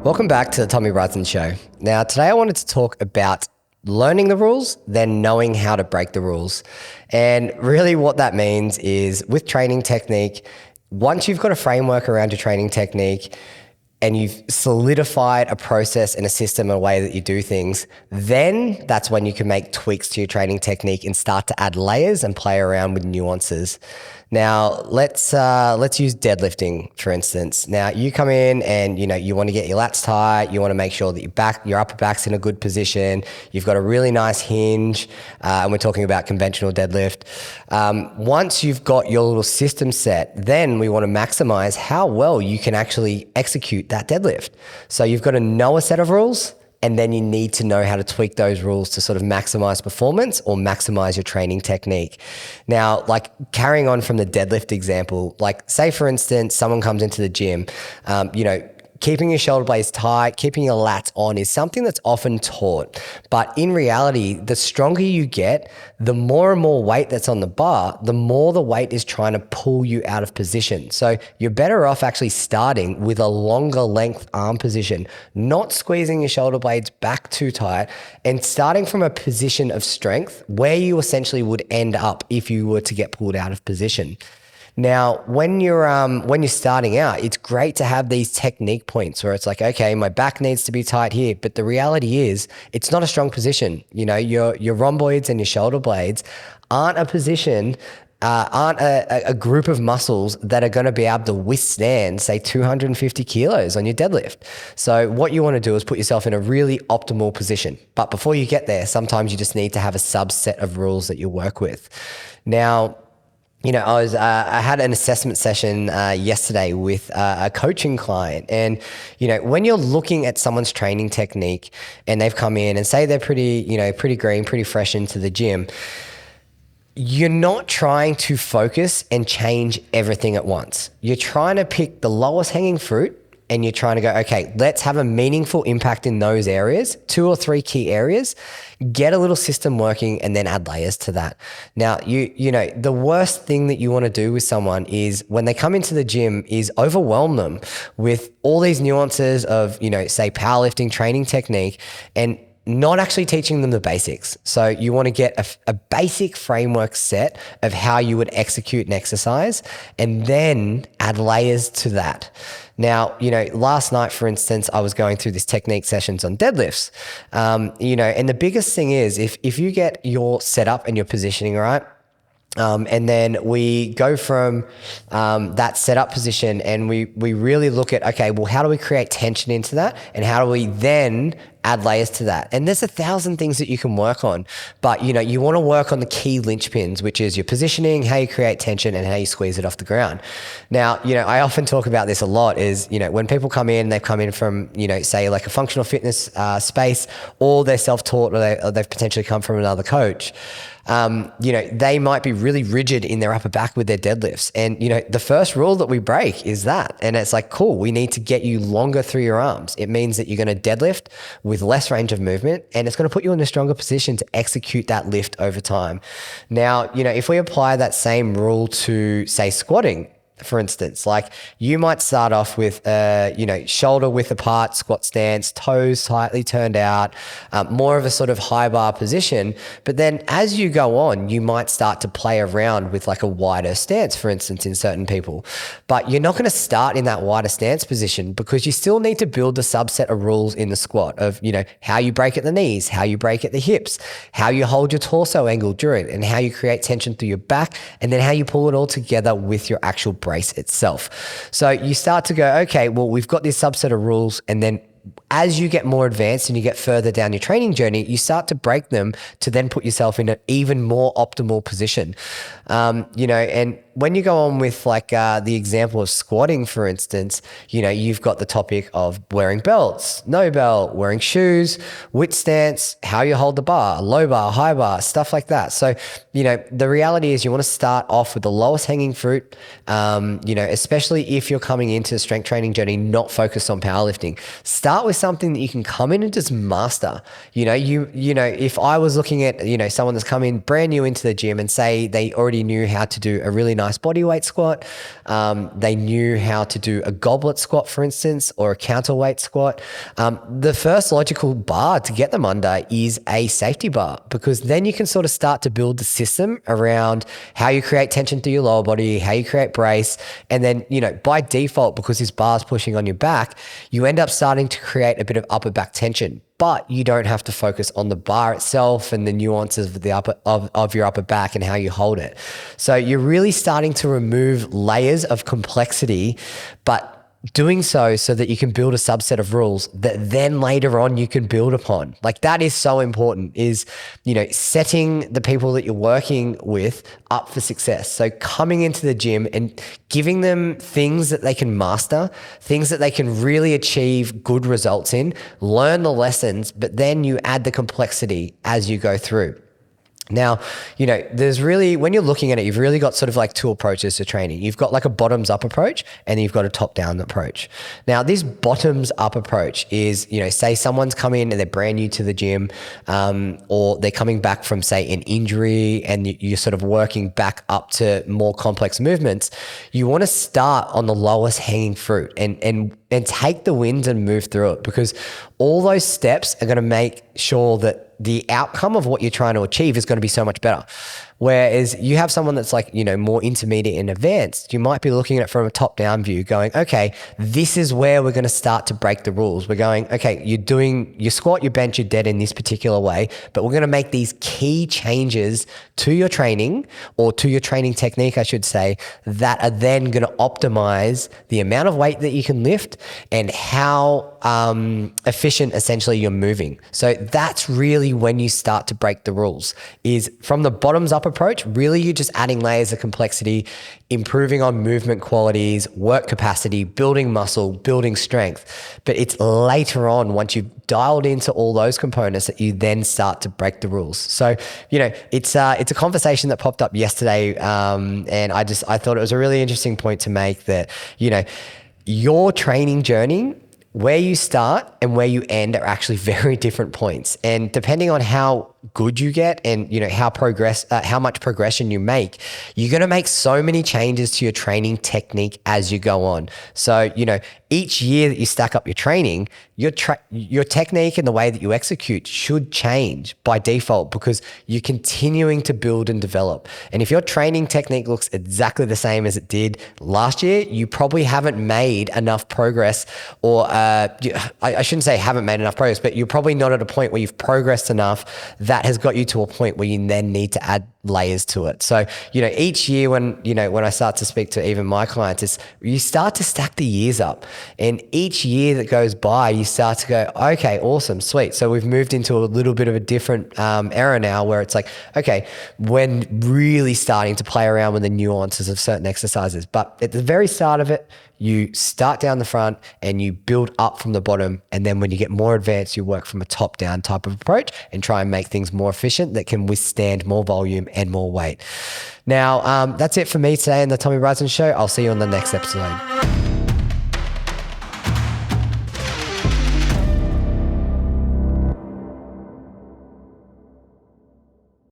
Welcome back to the Tommy Brideson Show. Now, today I wanted to talk about learning the rules, then knowing how to break the rules. And really what that means is with training technique, once you've got a framework around your training technique and you've solidified a process and a system and a way that you do things, then that's when you can make tweaks to your training technique and start to add layers and play around with nuances. Now, let's use deadlifting, for instance. Now, you come in and, you want to get your lats tight. You want to make sure that your upper back's in a good position. You've got a really nice hinge, and we're talking about conventional deadlift. Once you've got your little system set, then we want to maximize how well you can actually execute that deadlift. So you've got to know a set of rules, and then you need to know how to tweak those rules to sort of maximize performance or maximize your training technique. Now, like carrying on from the deadlift example, like say for instance, someone comes into the gym, keeping your shoulder blades tight, keeping your lats on is something that's often taught. But in reality, the stronger you get, the more and more weight that's on the bar, the more the weight is trying to pull you out of position. So you're better off actually starting with a longer length arm position, not squeezing your shoulder blades back too tight, and starting from a position of strength where you essentially would end up if you were to get pulled out of position. Now, when you're starting out, it's great to have these technique points where it's like, okay, my back needs to be tight here, but the reality is it's not a strong position. Your rhomboids and your shoulder blades aren't a position, aren't a group of muscles that are going to be able to withstand, say, 250 kilos on your deadlift. So what you want to do is put yourself in a really optimal position. But before you get there, sometimes you just need to have a subset of rules that you work with. Now, I had an assessment session yesterday with a coaching client, and when you're looking at someone's training technique and they've come in and say they're pretty green, pretty fresh into the gym, you're not trying to focus and change everything at once. You're trying to pick the lowest hanging fruit. And you're trying to go, okay, let's have a meaningful impact in those areas, 2 or 3 key areas, get a little system working, and then add layers to that. Now, the worst thing that you want to do with someone is when they come into the gym is overwhelm them with all these nuances of, say, powerlifting training technique and not actually teaching them the basics. So you want to get a basic framework set of how you would execute an exercise and then add layers to that. Now, last night, for instance, I was going through this technique sessions on deadlifts, and the biggest thing is if you get your setup and your positioning right, and then we go from that setup position and we really look at, okay, well, how do we create tension into that? And how do we then add layers to that? And there's 1,000 things that you can work on, but you want to work on the key linchpins, which is your positioning, how you create tension and how you squeeze it off the ground. Now, I often talk about this a lot is, when people come in, they've come in from, say like a functional fitness space, or they're self-taught, or they've potentially come from another coach. They might be really rigid in their upper back with their deadlifts. And, the first rule that we break is that. And it's like, cool, we need to get you longer through your arms. It means that you're going to deadlift with less range of movement, and it's going to put you in a stronger position to execute that lift over time. Now, if we apply that same rule to, say, squatting, for instance, like you might start off with, shoulder width apart, squat stance, toes slightly turned out, more of a sort of high bar position. But then as you go on, you might start to play around with like a wider stance, for instance, in certain people. But you're not going to start in that wider stance position because you still need to build a subset of rules in the squat of, how you break at the knees, how you break at the hips, how you hold your torso angle during, and how you create tension through your back, and then how you pull it all together with your actual brace itself. So you start to go, okay, well, we've got this subset of rules, and then as you get more advanced and you get further down your training journey, you start to break them to then put yourself in an even more optimal position. And when you go on with like the example of squatting, for instance, you've got the topic of wearing belts, no belt, wearing shoes, width stance, how you hold the bar, low bar, high bar, stuff like that. So, the reality is you want to start off with the lowest hanging fruit, especially if you're coming into a strength training journey, not focused on powerlifting. Start with something that you can come in and just master. If I was looking at, someone that's come in brand new into the gym and say they already knew how to do a really nice nice body weight squat. They knew how to do a goblet squat, for instance, or a counterweight squat. The first logical bar to get them under is a safety bar, because then you can sort of start to build the system around how you create tension through your lower body, how you create brace. And then, by default, because this bar is pushing on your back, you end up starting to create a bit of upper back tension. But you don't have to focus on the bar itself and the nuances of your upper back and how you hold it. So you're really starting to remove layers of complexity, but doing so that you can build a subset of rules that then later on you can build upon. Like, that is so important, is, setting the people that you're working with up for success. So coming into the gym and giving them things that they can master, things that they can really achieve good results in, learn the lessons, but then you add the complexity as you go through. Now, there's really, when you're looking at it, you've really got sort of like two approaches to training. You've got like a bottoms up approach, and then you've got a top down approach. Now, this bottoms up approach is, say someone's come in and they're brand new to the gym, or they're coming back from, say, an injury, and you're sort of working back up to more complex movements. You want to start on the lowest hanging fruit and take the wins and move through it, because all those steps are going to make sure that the outcome of what you're trying to achieve is going to be so much better. Whereas you have someone that's like, more intermediate and advanced, you might be looking at it from a top-down view going, okay, this is where we're going to start to break the rules. We're going, okay, you're doing your squat, your bench, your dead in this particular way, but we're going to make these key changes to your training, or to your training technique, I should say, that are then going to optimize the amount of weight that you can lift and how efficient essentially you're moving. So that's really when you start to break the rules, is from the bottoms up approach. Really, you're just adding layers of complexity, improving on movement qualities, work capacity, building muscle, building strength. But it's later on, once you've dialed into all those components, that you then start to break the rules. So, it's a conversation that popped up yesterday. And I thought it was a really interesting point to make, that, your training journey, where you start and where you end, are actually very different points. And depending on how good you get and how much progression you make, you're going to make so many changes to your training technique as you go on. So, each year that you stack up your training, your technique and the way that you execute should change by default, because you're continuing to build and develop. And if your training technique looks exactly the same as it did last year, you probably haven't made enough progress, or I shouldn't say haven't made enough progress, but you're probably not at a point where you've progressed enough that has got you to a point where you then need to add layers to it. So, each year when I start to speak to even my clients, you start to stack the years up, and each year that goes by, you start to go, okay, awesome, sweet. So we've moved into a little bit of a different era now, where it's like, okay, we're really starting to play around with the nuances of certain exercises. But at the very start of it, you start down the front and you build up from the bottom. And then when you get more advanced, you work from a top down type of approach and try and make things more efficient that can withstand more volume and more weight. Now, that's it for me today on the Tommy Brideson Show. I'll see you on the next episode.